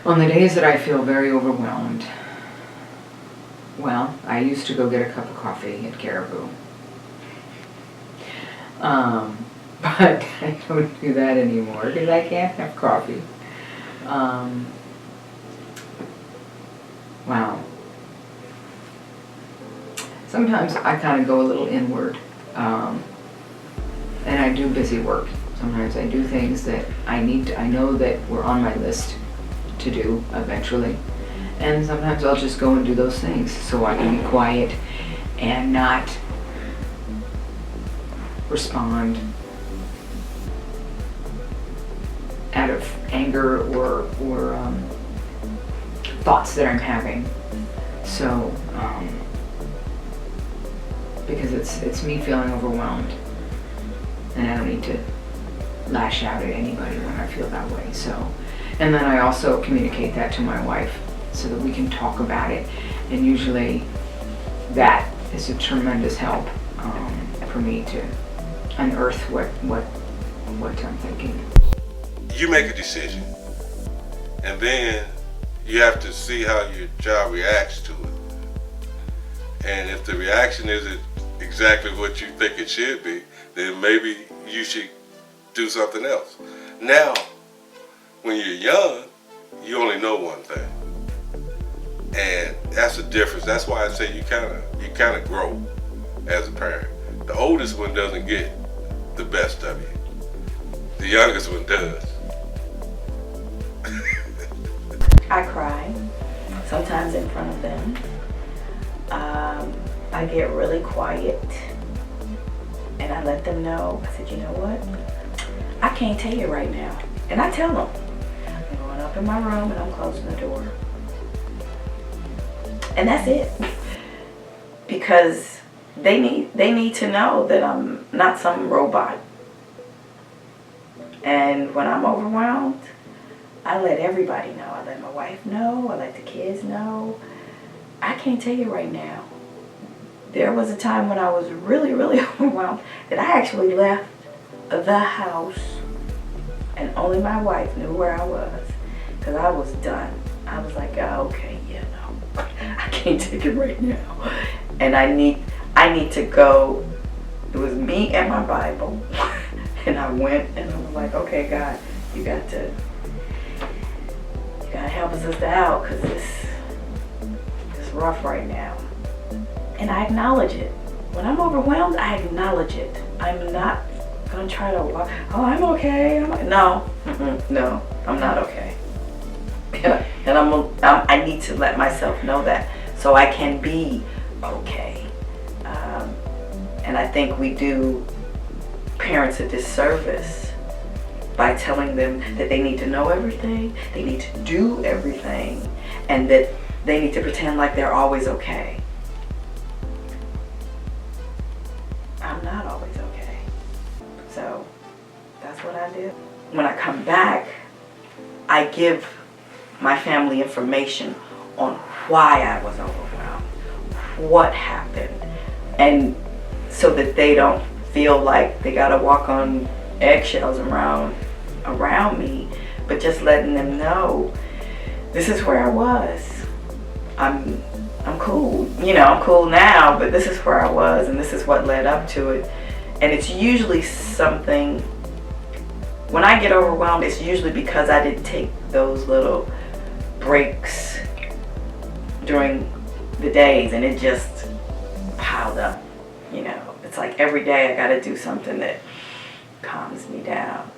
On the days that I feel very overwhelmed, well, I used to go get a cup of coffee at Caribou. But I don't do that anymore because I can't have coffee. Wow. Sometimes I kind of go a little inward, and I do busy work. Sometimes I do things that I know that were on my list to do eventually. And sometimes I'll just go and do those things so I can be quiet and not respond out of anger or thoughts that I'm having. So, because it's me feeling overwhelmed, and I don't need to lash out at anybody when I feel that way. So, and then I also communicate that to my wife so that we can talk about it, and usually that is a tremendous help for me to unearth what I'm thinking. You make a decision, and then you have to see how your child reacts to it. And if the reaction isn't exactly what you think it should be, then maybe you should do something else. Now, when you're young, you only know one thing. And that's the difference. That's why I say you kind of grow as a parent. The oldest one doesn't get the best of you. The youngest one does. I cry, sometimes in front of them. I get really quiet and I let them know. I said, you know what? I can't tell you right now. And I tell them, I'm going up in my room and I'm closing the door. And that's it. Because they need to know that I'm not some robot. And when I'm overwhelmed, I let everybody know. I let my wife know. I let the kids know. I can't tell you right now. There was a time when I was really, really overwhelmed that I actually left the house and only my wife knew where I was because I was done. I was like, oh, okay, yeah, no, I can't take it right now. And I need to go. It was me and my Bible. And I went and I was like, okay, God, you gotta help us sister out because it's rough right now. And I acknowledge it. When I'm overwhelmed, I acknowledge it. I'm not gonna try to walk, oh, I'm okay. No, I'm not okay. And I need to let myself know that so I can be okay. And I think we do parents a disservice by telling them that they need to know everything, they need to do everything, and that they need to pretend like they're always okay. I'm not always okay. So that's what I did. When I come back, I give my family information on why I was overwhelmed, what happened, and so that they don't feel like they gotta walk on eggshells around me, but just letting them know this is where I was. I'm cool. I'm cool now, but this is where I was and this is what led up to it. And it's usually something, when I get overwhelmed, it's usually because I didn't take those little breaks during the days and it just piled up. It's like every day I gotta do something that calms me down.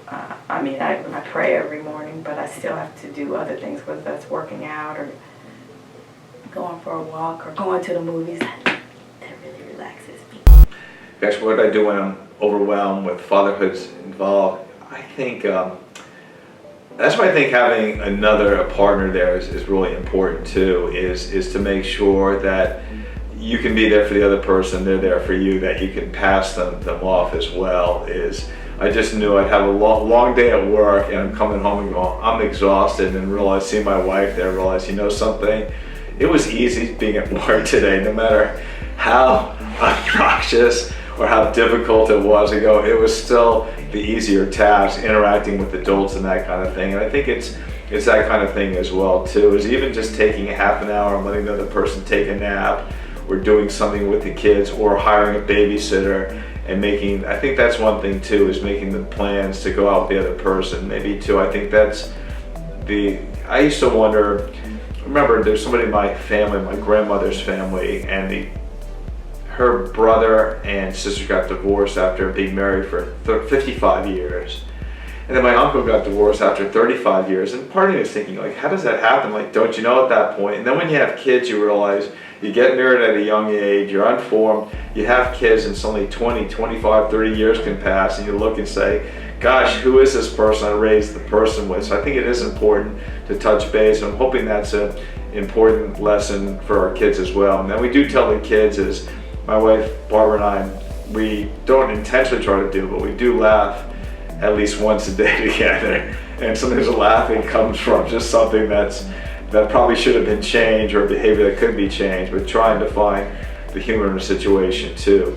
I pray every morning, but I still have to do other things, whether that's working out or going for a walk or going to the movies. That really relaxes me. Gosh, what I do when I'm overwhelmed with fatherhood's involved, I think that's why I think having a partner there is really important too, is to make sure that you can be there for the other person, they're there for you, that you can pass them off as well. I just knew I'd have a long day at work and I'm coming home and going, I'm exhausted, and see my wife there, realize, something? It was easy being at work today, no matter how obnoxious or how difficult it was it was still the easier task, interacting with adults and that kind of thing. And I think it's it's that kind of thing as well too, is even just taking a half an hour and letting the other person take a nap, or doing something with the kids, or hiring a babysitter, and making, I think that's one thing too, is making the plans to go out with the other person. Maybe too, I think that's I used to wonder, remember there's somebody in my family, my grandmother's family, and her brother and sister got divorced after being married for 55 years. And then my uncle got divorced after 35 years. And part of me was thinking, like, how does that happen? Like, don't you know at that point? And then when you have kids, you realize you get married at a young age, you're unformed, you have kids, and suddenly 20, 25, 30 years can pass, and you look and say, gosh, who is this person I raised the person with? So I think it is important to touch base. I'm hoping that's an important lesson for our kids as well. And then we do tell the kids, is my wife Barbara and I, we don't intentionally try to do, but we do laugh at least once a day together. And sometimes the laughing comes from just something that probably should have been changed, or behavior that could be changed, but trying to find the humor in the situation too.